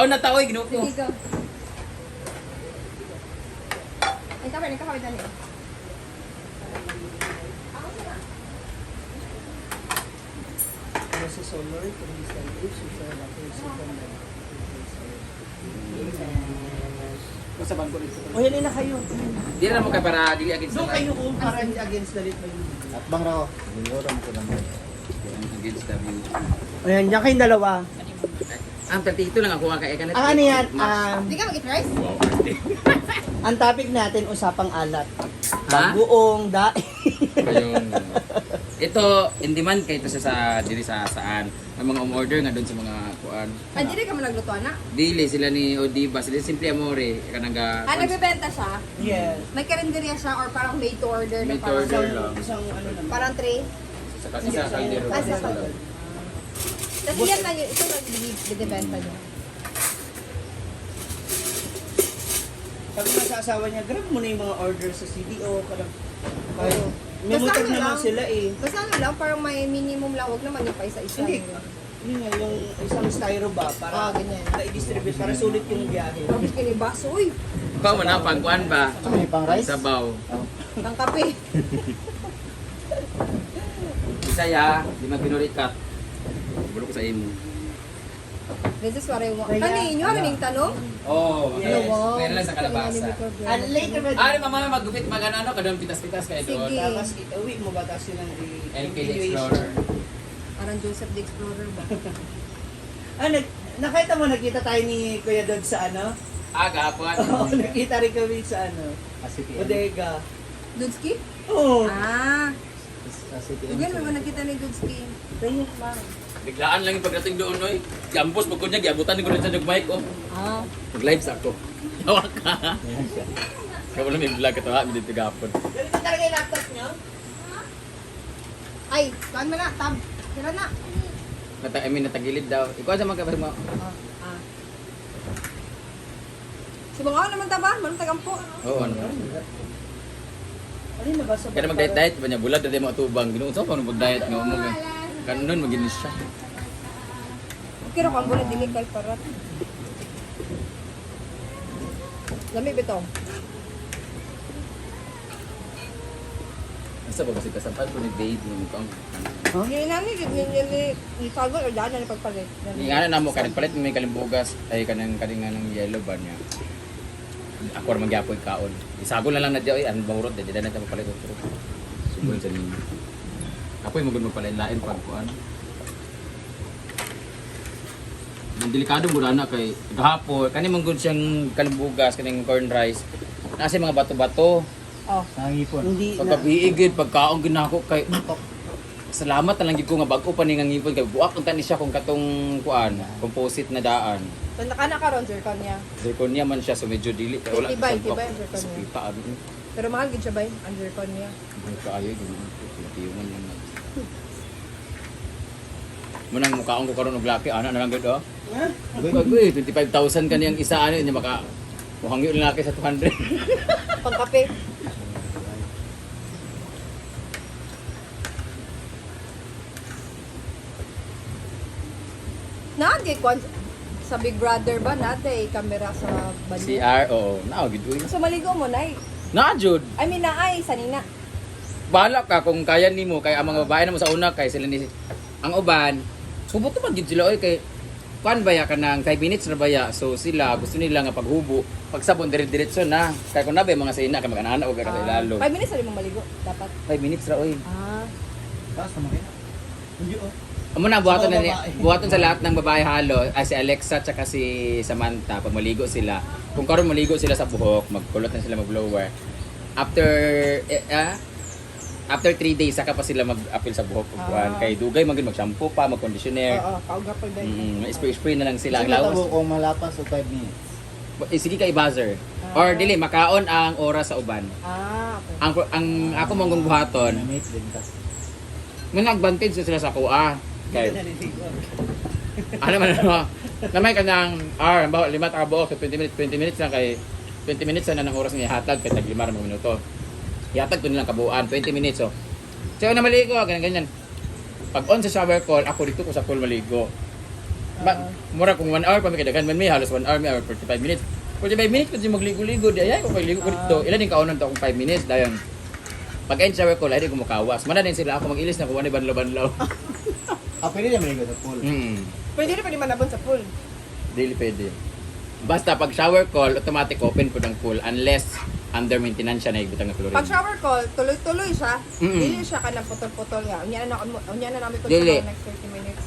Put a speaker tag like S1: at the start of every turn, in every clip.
S1: Kaon na taoy, ginuko.
S2: Sige go. Nagkakaway dali.
S3: Sa solar, kung di sa lips, sa lapis, sa pandan. Sa bangko nito. O yan na kayo.
S1: Di na mo kay para dili against
S3: Doon
S1: the
S3: kayo kung para hindi against the lit may
S4: At bang raw, siguro mo ko naman.
S1: against the view.
S3: Ayan, yan kayong dalawa.
S1: Ang tatito lang ako kay kanat.
S3: Ano yan?
S2: Hindi ka mag-eat rice?
S1: Wow, arte.
S3: Ang topic natin, usapang alat.
S1: Ha?
S3: Bagoong, daing.
S1: Kayong ito in demand kay ito sa diri sa saan. Ang mga umorder nga doon sa mga kuan.
S2: Ah, hindi ka man nagluto na.
S1: Dili sila ni Odiba, sila Simple Amore kanang ga.
S2: Ah, nagbebenta siya?
S3: Yes.
S2: May karinderya siya or parang made to order na
S1: Made to order.
S2: parang,
S3: Isang ano naman.
S2: parang tray?
S1: Sa kasi sa kaldero.
S2: Ah, sa kaldero. Tapos yan na yun, ito nagbibenta niya.
S3: Sabi nga sa asawa niya, grab mo na yung mga order sa CDO. Ay,
S2: Oo.
S3: may
S2: Basta
S3: motor
S2: ano
S3: naman
S2: lang.
S3: sila eh.
S2: Basta ano lang, parang may minimum lang, huwag naman yung pa isa-isa.
S3: Hindi. Yun nga, yung isang styro ba, para
S2: ganyan.
S3: i-distribute, para sulit yung biyahe.
S2: Tapos kinibaso, uy,
S1: Ikaw mo na pang kuan ba?
S4: May pang rice?
S1: Sabaw.
S2: ang kape.
S1: Isaya, di magpinurikat. Bulok ko sa imo.
S2: This is what I want.
S3: Kaya-
S2: Kaninyo, ano yung tanong?
S1: Oh,
S3: Yes.
S2: Wow.
S1: Meron lang sa kalabasa.
S3: And later ba?
S1: Ano mama magupit magano ka doon pitas-pitas kay doon.
S2: Sige.
S3: Tapos uwi mo ba tapos yun ang
S1: LK the Explorer.
S2: Parang Joseph the Explorer ba?
S3: Nakita mo, nakita tayo ni Kuya Dod sa ano?
S1: Ah, gahapon.
S3: Oo, nakita rin kami sa ano?
S4: ACTM.
S3: Bodega.
S2: Dudski?
S3: Oo.
S2: Ah,
S4: ACTM.
S2: Ugan mo ba nakita ni Dudski?
S3: Tingin lang.
S1: Biglaan lang yung pagdating doon, oy. Gampos pag kunya giabutan ni ko rin sa mic oh.
S2: Ah.
S1: Mag-live sa ako. Tawa ka. Kaya wala may vlog ka tawa, hindi dito gahapon.
S3: Ganito talaga yung laptop niyo?
S2: Ay, saan mo na? Tab. Tira na.
S1: Natagilid daw. Ikaw sa mga mo.
S2: Ah. Si Bungaw naman taba, manong tagampo.
S1: Oo, ano.
S3: Ano yung nabasa?
S1: Kaya mag-diet-diet ba niya? Bulad na mo atubang. Ginuusaw pa nung mag-diet nga mo. Kanon, maginis siya.
S2: Kira ko ang bulan dili kay parat. Lami bitaw.
S1: Isa ba kasi kasampal ko ni Dave nung kang.
S2: Ni nani ni pagod or daan na pagpalit.
S1: Ni nga na mo kanang palit may kalimbugas ay kanang kadinga ng yellow ba niya. Ako ra magyapoy kaon. Isagol na lang na diyo ay an bangurot di na ta palit ko. Sugol sa ninyo. Ako yung magod magpalain-lain pag kuan. Ang delikado mo na kay gahapon kani man gud siyang kalimbugas kaning corn rice. Nasa mga bato-bato.
S2: Oh.
S4: Nangipon.
S3: Hindi na.
S1: Pagkabiigid pagkaon ginako kay salamat na lang gid ko nga bag-o pa ni nga ngipon kay buak ang tani siya kung katong kuan, composite na daan.
S2: So nakana karon sir kanya.
S1: Zirconia man siya so medyo dili kay wala
S2: Tibay,
S1: sa
S2: tibay ang zirconia.
S1: sa kita ano.
S2: Pero mahal gid siya bay, ang zircon niya.
S1: Ang kaayo gid tiyungan man. Munang mukhaon ko karon og laki ana na lang gud oh.
S3: Ha?
S1: Uy, 25,000 kaniyang isa ano niya maka muhangyo lang laki sa 200.
S2: Pangkape. Naagay kwan sa Big Brother ba naday kamera sa banyo?
S1: CR oo, nao gid uy.
S2: So maligo mo nay.
S1: Na jud.
S2: I mean naay sanina.
S1: Bahala ka kung kaya nimo kay ang mga babae na mo sa una kay sila ni ang uban subot naman gid sila oy kay kuan baya ka ng 5 minutes na baya so sila gusto nila nga paghubo pagsabon dire-diretso na kay kun nabay mga sina kay mag-anana og ka ilalo
S2: 5 minutes na mo maligo dapat.
S1: 5 minutes ra oy
S2: Ah.
S4: Taas naman kayo.
S3: Hindi oh.
S1: amo na buhaton
S3: Sa mga
S1: na
S3: babae.
S1: buhaton sa lahat ng babae halo ay si Alexa tsaka si Samantha pag maligo sila kung karon maligo sila sa buhok magkulot na sila mag-blower after after 3 days saka pa sila mag-appeal sa buhok ug kuan kay dugay man gid mag-shampoo pa mag-conditioner.
S2: Oo, kauga pa ba?
S1: Spray na lang sila ang
S4: Sige,
S1: lawas.
S4: tabo kung malapas o 5 minutes.
S1: Sige kay buzzer. Or dili makaon ang oras sa uban.
S2: Ah, okay.
S1: Ang ako mong buhaton,
S4: Minutes din ka.
S1: may advantage sila sa kuha.
S3: Hindi
S1: Kay
S3: ka naliligo.
S1: ano man ano. Namay ka ng hour, bawa 5 ta buok 20 minutes na kay 20 minutes na ng oras niya hatag kay tag 5 ra minuto. Ihatag ko nilang kabuuan 20 minutes so. So na maligo ganyan ganyan. Pag on sa shower call, ako dito ko sa pool maligo. Mura kung 1 hour pa may kadagan man may halos 1 hour may hour 45 minutes. 45 minutes kasi magligo-ligo di ay ko ligo ko dito. Ilan din kaunon to akong 5 minutes dayon. Pag end shower ko lahi ko mukawas. Mana din sila ako mag-ilis na kuha ni banlaw-banlaw.
S4: Pwede naman ligo sa pool.
S2: Pwede rin pa manabon sa pool.
S1: Dili pwede. Basta pag shower call automatic open ko ng pool unless under maintenance siya na ibutang na chlorine.
S2: Pag shower call, tuloy-tuloy siya.
S1: Mm-mm.
S2: Dili siya ka ng putol-putol nga. Unya na namin ko
S1: Dili.
S2: sa next 30 minutes.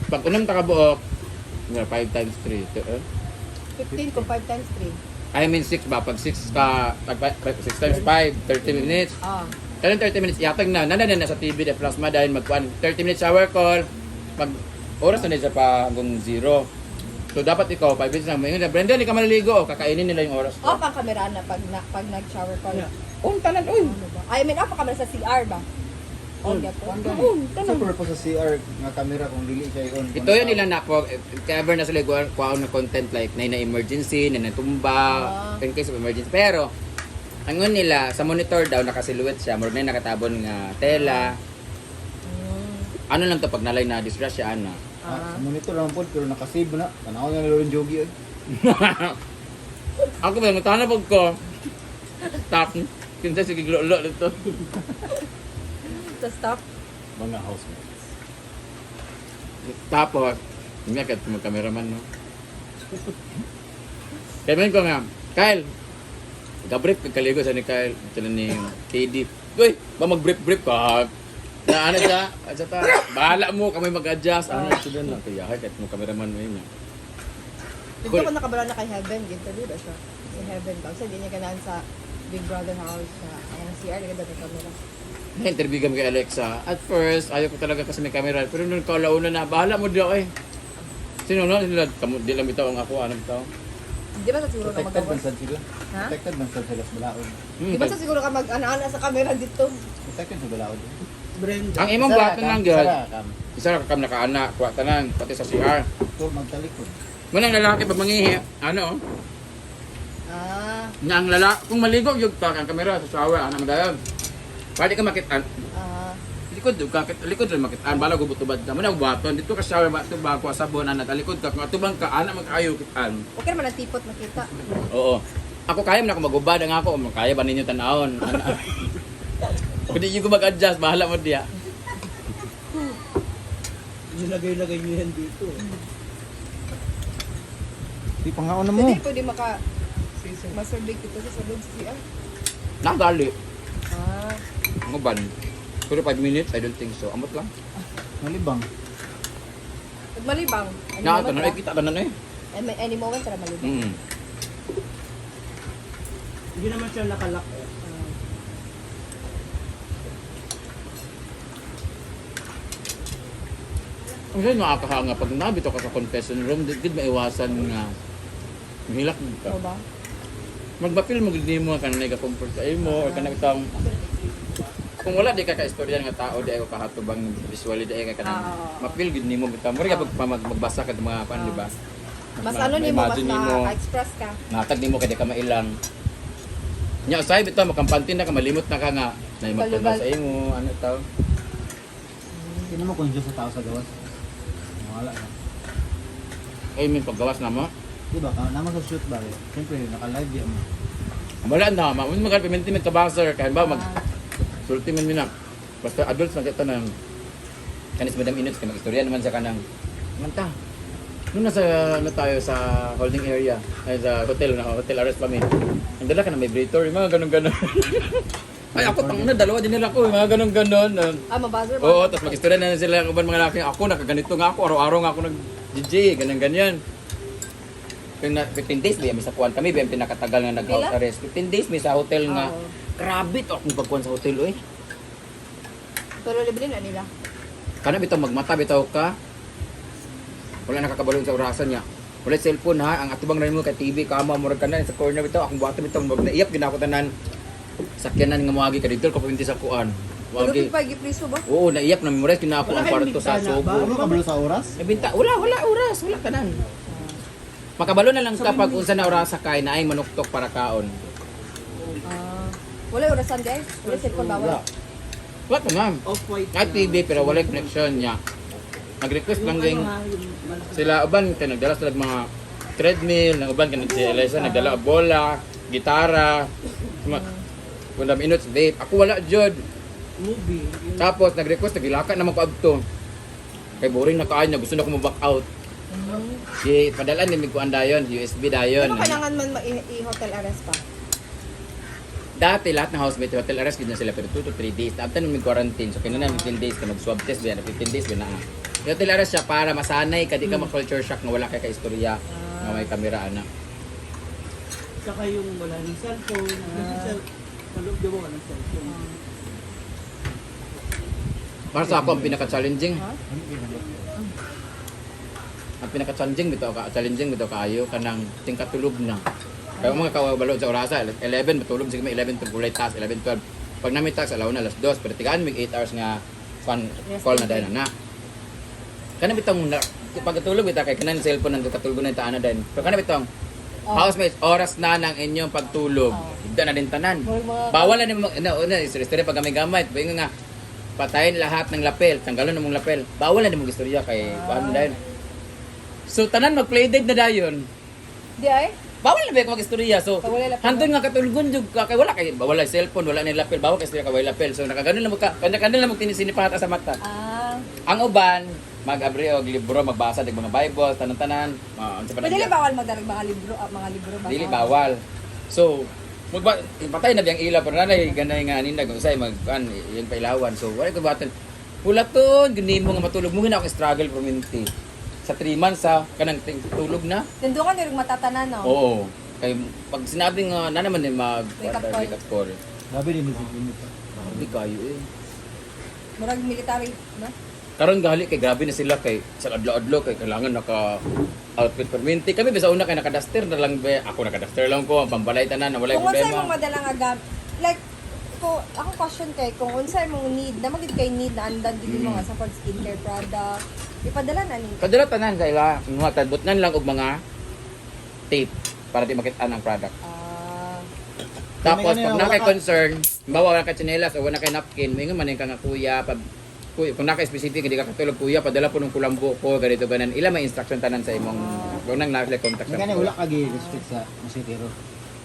S1: Pag unang takabuok 5 times 3
S2: 15 kung 5 times 3.
S1: I mean 6 ba? Pag 6 ka, 6 times 5, 30 minutes.
S2: Ah.
S1: Kailan 30 minutes? Yatag na. Nandanan na sa TV de plasma dahil magkuhan. 30 minutes shower call. Pag oras na siya pa hanggang 0. So dapat ikaw, 5 minutes lang. Mayroon na, Brenda, hindi ka maliligo. Kakainin nila yung oras ko.
S2: Off ang kamera na pag nag-shower call.
S3: Yeah.
S1: Tanan, uy.
S2: Ano ba? I mean, off ang kamera sa CR ba? On
S3: On.
S2: ya po.
S4: Sa purpose sa CR nga camera kung dili siya on.
S1: Ito yun nila na po, if ever na sila kuha na content like na emergency, na natumba, in case of emergency. Pero, ang yun nila, sa monitor daw, nakasiluwet siya, more na nakatabon nga tela. Ano lang to pag nalay na disrupt siya, ano.
S4: Sa monitor lang po pero nakasave na. Tanaw nga nalulong jogi oy.
S1: Ako ba, matanapag ko. Stop. Kinsa sige glolo dito.
S2: Sa stop.
S4: Mga housemates.
S1: Tapos, hindi ka mga cameraman, no? Kaya man ko nga, Kyle, gabrief kaligo sa ni Kyle, sila ni KD. Uy, ba mag-brief ka? Na ano siya? At ta, bahala mo, kami mag-adjust. Ano, ito doon lang. Kaya kahit mo cameraman mo yun.
S2: Dito ko nakabala na kay Heaven. Ginto dito siya. Si Heaven daw. Kasi hindi niya ganaan sa Big Brother house. Ang CR, naganda ng camera.
S1: Na-interview kami kay Alexa. At first, ayaw ko talaga kasi may camera. Pero nung kaulauna na, bahala mo diyo eh. Sino no? Sila, di lang bitaw ang ako, anong tao.
S2: Di ba sa siguro ka
S4: Protected man
S2: magawas?
S4: sad sila.
S2: Ha?
S4: Protected man sad sila sa balaod.
S2: Di ba sa siguro ka mag-ana-ana sa camera dito?
S4: Protected sa balaod.
S3: Brenda.
S1: Ang imong buhaton lang yun.
S4: Sara, kam.
S1: Isa ra ka nakaana, kuha tanan, pati sa CR.
S4: Tur magtalikod.
S1: Munang lalaki pag mangihi, ano,
S2: Ah.
S1: nga ang lalaki, kung maligo yung pa ang kamera sa shower, anang dayon. Pwede ka makitaan,
S2: Ah.
S1: likod rin makitaan, bala gubot-ubad ka. Munang buhaton, dito ka shower, ba ito ba ako sabon, anak, talikod ka, kung atubang ka, anak magkayo kitaan.
S2: Okay naman ang tipot makita.
S1: Oo. Ako kaya man ako magubad, ang ako, kaya ba ninyo tanahon? Kung di ko mag-adjust, bahala mo diya.
S3: Nilagay-lagay niyo yan dito.
S4: Di pangaon na mo.
S2: Hindi pwede masturbate dito sa loob sa CR.
S1: Nagali.
S2: Ah.
S1: Ang uban. Pero 5 minutes, I don't think so. Amot lang.
S4: Malibang.
S2: Pag malibang.
S1: Nakatanan, ay kita tanan eh.
S2: Any moment para malibang.
S1: Mm.
S3: Hindi naman siya nakalak eh.
S1: Ang sa'yo nakakahanga, pag nabito ka sa confession room, di maiwasan nga hilak mo ka.
S2: Ano ba?
S1: Magbapil mo, hindi mo ka na nag-comfort sa imo, or ka na itang... Kung wala, di ka ka-istorya nga tao, di ako kahatubang visually, di ka na mapil, hindi mo kita. Mura ka magbasa ka ng mga pan, di ba?
S2: Mas ano ni mo, mas
S1: Ma-imagine nimo.
S2: maka-express ka.
S1: Natag ni mo, kaya di ka mailang. Nya, aside ito, makampantin na ka, malimot na ka nga. Na magtanda sa imo, ano ito.
S4: Hindi naman kung Diyos sa tao sa gawas. Wala na.
S1: Ay, may paggawas na mo.
S4: Diba, naman sa shoot ba? Siyempre, naka-live yan mo.
S1: Wala na, mamun magkapimentimit ka baser, kaya ba mag... Sulti man minak. Basta adults na kita ng kanis madam inits kaya mag-istorya naman sa kanang manta. Nung nasa ano tayo sa holding area, ay sa hotel arrest kami. Ang dala ka na may vibrator, yung mga ganun-ganon. Ay ako tang na dalawa din nila ko, yung mga ganun-ganon.
S2: Mabuzzer ba?
S1: Oo, tapos mag-istorya na sila ng ubang mga lalaki. Ako nakaganito nga ako, araw-araw nga ako nag-DJ, ganyan-ganyan. 15 days ba may sa kuwan kami, BMT nakatagal nga nag-house arrest. 15 days may sa hotel nga. Grabe to akong pagkuhan sa hotel, oy.
S2: Pero libre na nila.
S1: Kana bitaw magmata bitaw ka. Wala nakakabalon sa orasan niya. Wala cellphone ha, ang atubang rin mo kay TV, kama mo rin ka na sa corner bitaw, akong buhaton bitaw magnaiyap ginako-tanan. Sakyanan nga moagi ka dito kapag hindi sa kuan.
S2: Pero
S1: Wagi.
S2: pag i-preso ba?
S1: Oo, naiyak na memorize kinako
S3: Wala
S1: ang
S3: kayong
S1: kwarto sa
S3: bintana ba?
S1: Sobo.
S4: Ano kabalo sa oras?
S1: Nabinta, wala oras, wala tanan. Makabalo na lang ka pag unsa na orasa kay na ay manuktok para kaon.
S2: Wala orasan guys. Wala cellphone bawal.
S1: Wala ka ma'am.
S3: Off-white.
S1: Kahit TV pero wala connection niya. nag-request lang
S3: Yung
S1: din
S3: ano ha, yung malaki.
S1: sila uban kay nagdala sila og mga treadmill, nang uban kay si Eliza nagdala og bola, gitara, kung minutes vape. Ako wala jud.
S3: Movie. Yung
S1: Tapos nag-request nagilaka naman ko adto. Kay boring na kaayo, gusto na ko mo-back out. Di padalan ni ko dayon, USB dayon.
S2: Pero kailangan man i-hotel arrest pa.
S1: Dati lahat ng housemate hotel arrest gid na sila pero 2 to 3 days. After nung quarantine, so kinana 15 days ka mag-swab test biya na 15 days biya na. Yung hotel arrest siya para masanay ka di ka ma-culture shock nga wala kay ka-istorya nga may kamera ana.
S3: Saka yung wala ng cellphone. Kasi sa loob daw wala ng cellphone.
S1: Para sa ako ang pinaka-challenging.
S2: Ha?
S1: Ang pinaka-challenging bitaw kaayo kanang tingkatulog na. Kaya mga kawabalo sa orasa, 11 matulog sige may 11 tug kulay task 11 12. Pag nami task alaw na alas 2 pero tigaan mig 8 hours nga fun call na dahil na. Kana bitong pagkatulog bitaw kay kanan cellphone nang katulog na taana din. Pero kana bitong housemates oras na ng inyong pagtulog. Higda na din tanan. Bawal na nimo una istorya pag gamay-gamay. Bayo nga patayin lahat ng lapel, tanggalon na mong lapel. Bawal na nimo istorya kay paano dahil. So tanan mag-play date na dayon.
S2: Di ay?
S1: Bawal na ba yung mag-istorya. So,
S2: Pag wala lapel,
S1: handon nga katulgon jud ka kay wala kay wala cellphone, wala ni lapel, bawal kay istorya kay wala lapel. So nakaganon lang ka, kanya-kanya lang tinisinipahat sa mata. Ang uban mag-abri og libro, magbasa dig mga Bible, tanan-tanan, unsa pa
S2: Dili
S1: na.
S2: bawal magdarag mga libro ba?
S1: Dili bawal. So, patay na biyang ilaw pero nanay ganay nga aninda kung usay yung pailawan. So, wala ko batan. Pulaton, gani mo nga matulog mo gina ako struggle permanente. Sa 3 months kanang tulog na.
S2: Tindungan yung matatanan, no?
S1: Oo. Kay pag sinabing na naman din
S2: Wake up call.
S1: wake up call.
S4: Grabe din yung
S1: Hindi kayo eh.
S2: Murag military, na?
S1: Karon gali kay grabe na sila kay sa adlaw-adlaw kay kailangan naka outfit permanente. Kami bisa una kay naka-duster na lang be. Ako naka-duster lang ko, ang pambalay tanan na walay
S2: Kung unsay
S1: problema.
S2: mong madalang agam, like, ko ako question kay kung unsay mong need, na magid kay need na andan dili mga sa pag skincare product, ipadala na ni.
S1: Kadala tanan sa ila, mga tadbutnan lang og mga tape para di makita ang product. Tapos
S4: May ano,
S1: pag na kay
S4: wala ka-
S1: concern, bawa ka tsinelas o wala kay napkin, may nga man ka nga kuya pag kuya, kung naka specific hindi ka katulog kuya, padala po ng kulambo ko ganito ganan. Ila may instruction tanan sa imong kung nang na contact
S4: May
S1: sa.
S4: ganun, wala ka gi-respect sa musikero.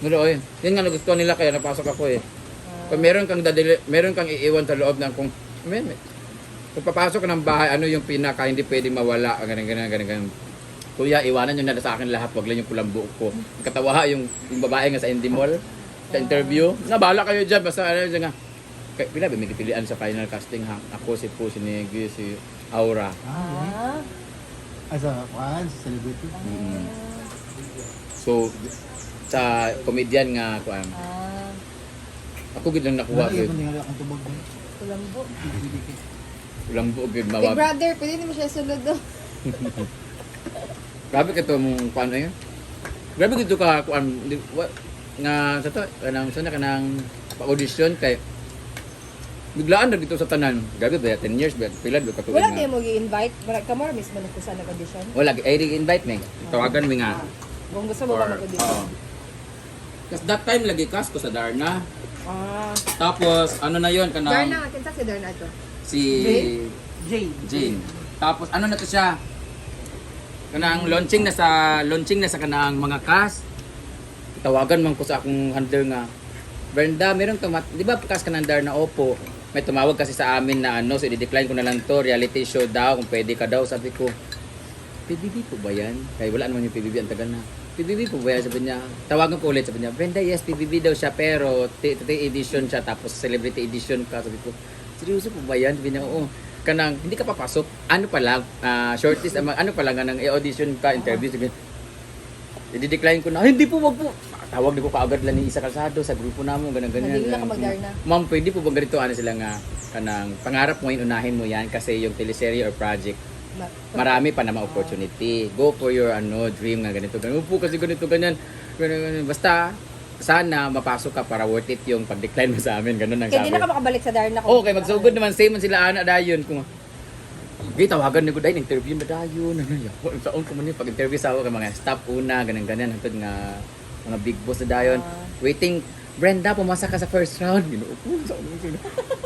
S1: Nulo oy. Yan nga nagustuhan nila kaya napasok ako eh. Kung meron kang iiwan sa loob ng kung kung papasok ka ng bahay, ano yung pinaka hindi pwedeng mawala, ganun. Kuya, iwanan nyo na sa akin lahat, wag lang yung kulambo ko. Katawa yung babae nga sa Indie Mall, sa interview. Nabala kayo dyan, basta ano dyan nga. Kaya, pila ba may pilian sa final casting ha? Ako, si Po, si Negi, si Aura.
S4: Asa, kuhaan, sa celebrity.
S1: So, sa comedian nga, kuan. Ako gid lang nakuha
S4: Wala
S1: gid.
S4: yung tingala akong tubog.
S2: Kulambo.
S1: Kulambo gid
S2: Big
S1: mawag.
S2: brother, pwede mo siya sulod do.
S1: Grabe ka to mong paano yun? Grabe ka to ka kuan nga sa to kanang sana kanang pa-audition kay biglaan na dito sa tanan. Grabe ba 10 years ba pila ba katuig
S2: Wala
S1: nga.
S2: kayo mo gi-invite, wala ka mo mismo na kusa nag-audition.
S1: Wala ay invite me. Tawagan mi nga.
S2: Kung gusto mo ba
S1: Or,
S2: mag-audition.
S1: Kasi that time lagi cast ko sa Darna.
S2: Ah.
S1: Tapos ano na yon kanang
S2: Darna, kinsa si Darna to?
S1: si
S3: Jane.
S1: Jane. Tapos ano na to siya? Kanang launching na sa kanang mga cast. Tawagan man ko sa akong handler nga. Brenda, meron di ba cast ka ng Darna Opo? May tumawag kasi sa amin na ano, so i-decline ko na lang to, reality show daw, kung pwede ka daw. Sabi ko, PBB po ba yan? Kaya wala naman yung PBB, ang tagal na. PBB po ba yan? Sabi niya, tawagan ko ulit. Sabi niya, Brenda, yes, PBB daw siya, pero edition siya, tapos celebrity edition ka. Sabi ko, seryoso po ba yan? Sabi niya, oo. Kanang, hindi ka papasok. Ano pa lang, shortlist, ano pa lang, nang i-audition ka, interview. Sabi niya, i-decline ko na, hindi po, wag po. Tawag ko kaagad lang ni Isa Calzado sa grupo namin, ganyan-ganyan.
S2: Hindi na ka mag-Darna.
S1: Ma'am, pwede po ba ganito, ano sila nga, kanang, pangarap mo yun, unahin mo yan, kasi yung teleserye or project, marami pa namang opportunity. Go for your dream nga ganito. Upo kasi ganito ganyan. Basta sana mapasok ka para worth it yung pag-decline mo sa amin. Ganun ang
S2: Kaya di
S1: sabi.
S2: na ka makabalik sa Darna.
S1: Oh, kay magsugod naman same man sila ana dayon kung tawagan ni ko dahil interview na dayon. Ano ya? Saon ko man yung pag-interview sa ako kay mga staff una ganun hantod nga mga big boss na dayon. Brenda, pumasa ka sa first round. Ginuupo sa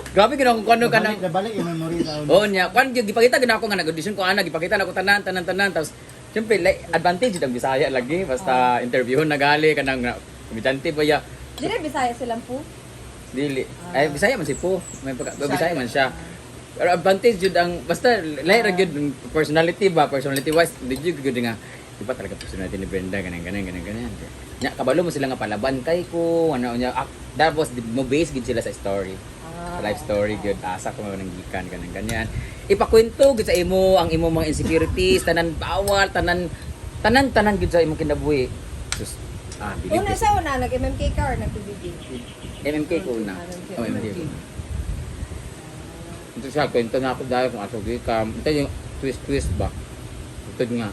S1: grabe ginawa kung ano ka nang
S4: Nabalik yung memory sa una.
S1: Oo niya. Kwan gipakita gina ako nga nag-audition ko ana, gipakita na ko tanan tapos syempre like, advantage ang Bisaya lagi basta interview na gali kanang komitante ba ya.
S2: Di rin Bisaya silang po.
S1: Dili. Ay Bisaya man si Po. May Bisaya man siya. Pero advantage jud ang basta lahi ra gyud ang personality ba, personality wise di jud gyud nga di ba talaga personality ni Brenda ganang. Nya kabalo mo sila nga palaban kay ko ano nya tapos mo base gid sila sa story. Sa life story gyud asa ko nang gikan ganyan. Ipakwento gid sa imo ang imo mga insecurities, tanan bawal, tanan gid sa imong kinabuhi. Sus, believe
S2: Una
S1: this.
S2: sa una, nag-MMK ka or nag-PBB?
S1: MMK ko na. Oh, MMK ko. Ito siya, kwento na ako dahil kung aso gikam. Ito yung twist ba? Ito nga.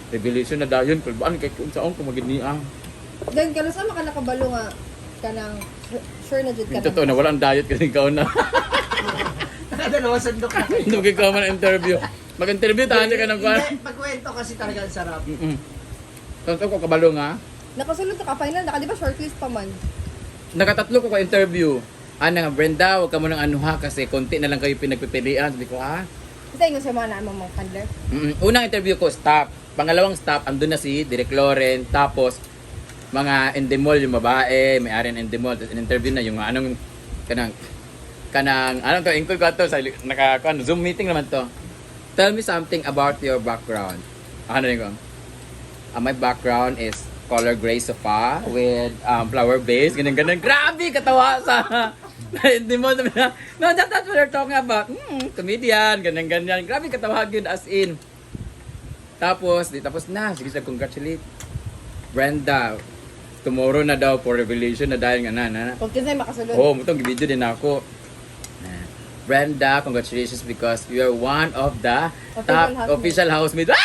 S1: Revelation na dahil yun. Kalbaan kay kung saan ko maginiang.
S2: Then, kano sa maka nakabalo nga kanang sure na jud ka
S1: Ito to, na walang diet kasi ikaw na.
S3: Nakadalawa sandok na kayo.
S1: Hindi ikaw man interview. Mag-interview tahan siya ka ng kwan.
S3: Hindi, pagkwento kasi talaga ang sarap.
S1: Tanto ko kabalo nga.
S2: Nakasulod ka final, naka di ba shortlist pa man?
S1: Nakatatlo ko ka interview. Nga Brenda, huwag ka mo nang anuha kasi konti na lang kayo pinagpipilian. Sabi ko,
S2: Kasi yung sa mga naamang mga handler.
S1: Unang interview ko, staff. Pangalawang staff, andun na si Direk Loren. Tapos, mga Endemol, yung babae, may-ari ng Endemol. Tapos, in-interview na yung anong, anong to, include ko to, sa, Zoom meeting naman to. Tell me something about your background. Ano rin ko? My background is color gray sofa with flower base. Ganun. Grabe, katawa sa... Hindi mo sabi na, no, that's what we're talking about. Comedian, ganyan. Grabe katawag yun as in. Tapos na. Sige siya, congratulate. Brenda, tomorrow na daw for revelation na dahil nga na.
S2: Kung kinsay makasulod.
S1: Oo, mutong video din ako. Brenda, congratulations because you are one of the top official housemate.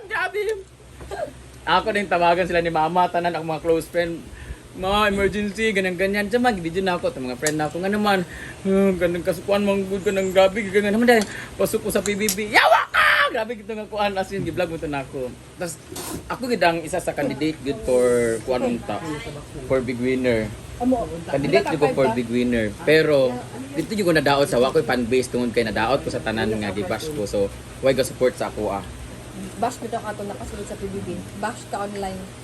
S1: Grabe! Ako din tawagan sila ni mama, tanan ako mga close friend. Emergency, ganyan. Diyan mag-video na ako. Mga friend na ako. Nga naman, ganang kasukuan, mga good ka ng gabi. Ganyan naman dahil, pasok ko sa PBB. Yawa ka! Grabe gito nga kuan. As in, gi-vlog mo ito na ako. Tapos, ako gidang isa sa candidate good for kuan mong ta. For big winner. Candidate ko for big winner. Pero, dito yung ko nadaot sa wako'y fan-base tungod kay nadaot ko sa tanan nga gibash ko. So, why go support sa ako
S2: Bash ko ka ito nakasulod sa PBB. Bash ka online.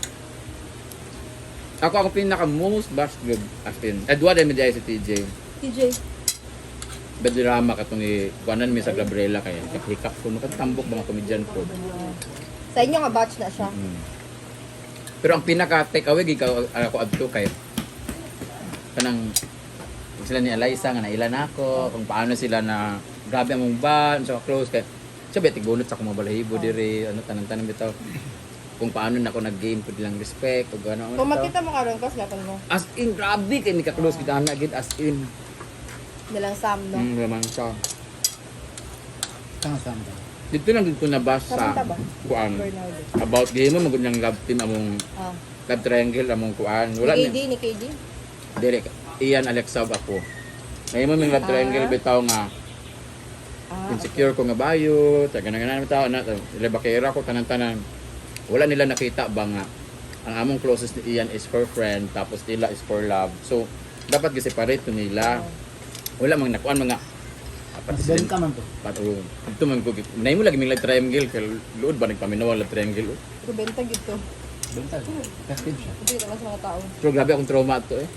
S1: Ako pinaka most bashed good as in. Edward Emidia si TJ.
S2: TJ.
S1: Bedrama ka itong ikuanan mi sa Gabriela kaya hikap ko nakatambok mga komedyan ko.
S2: Sa inyo nga batch na siya.
S1: Pero ang pinaka take away ikaw ako adto kay kanang sila ni Eliza nga naila na ako kung paano sila na grabe among ban so close kay sabi tigunot sa akong mga balahibo diri ano tanan-tanan bitaw kung paano na ako nag-gain ko nilang respect o gano'n.
S2: Kung makita mo karon kas gaton mo.
S1: As in, grabe kay ni ka-close kita na agad as in.
S2: Nilang Sam no.
S1: Naman siya.
S4: Tama.
S1: Dito lang dito nabasa
S2: Samanta ba?
S1: kuan
S2: Bernardo.
S1: about game mo magud niyang love team among love triangle among kuan. Wala
S2: Ni
S1: ni.
S2: KD.
S1: Direk Ian Alexa ako. May mo ming love triangle bitaw nga insecure ko nga bayo, taga-ganan bitaw na lebakera ko tanan-tanan. Wala nila nakita ba nga ang among closest ni Ian is for friend tapos nila is for love. So dapat gi-separate to nila. Wala mang nakuan mga
S4: Ben ka man to.
S1: pato. Ito man ko nay mo lagi ming love triangle kay luod ba nagpaminaw love triangle.
S2: Rubenta gito.
S4: Ben ka. Festive siya.
S2: Hindi naman sa mga tao.
S1: Pero grabe akong trauma to eh.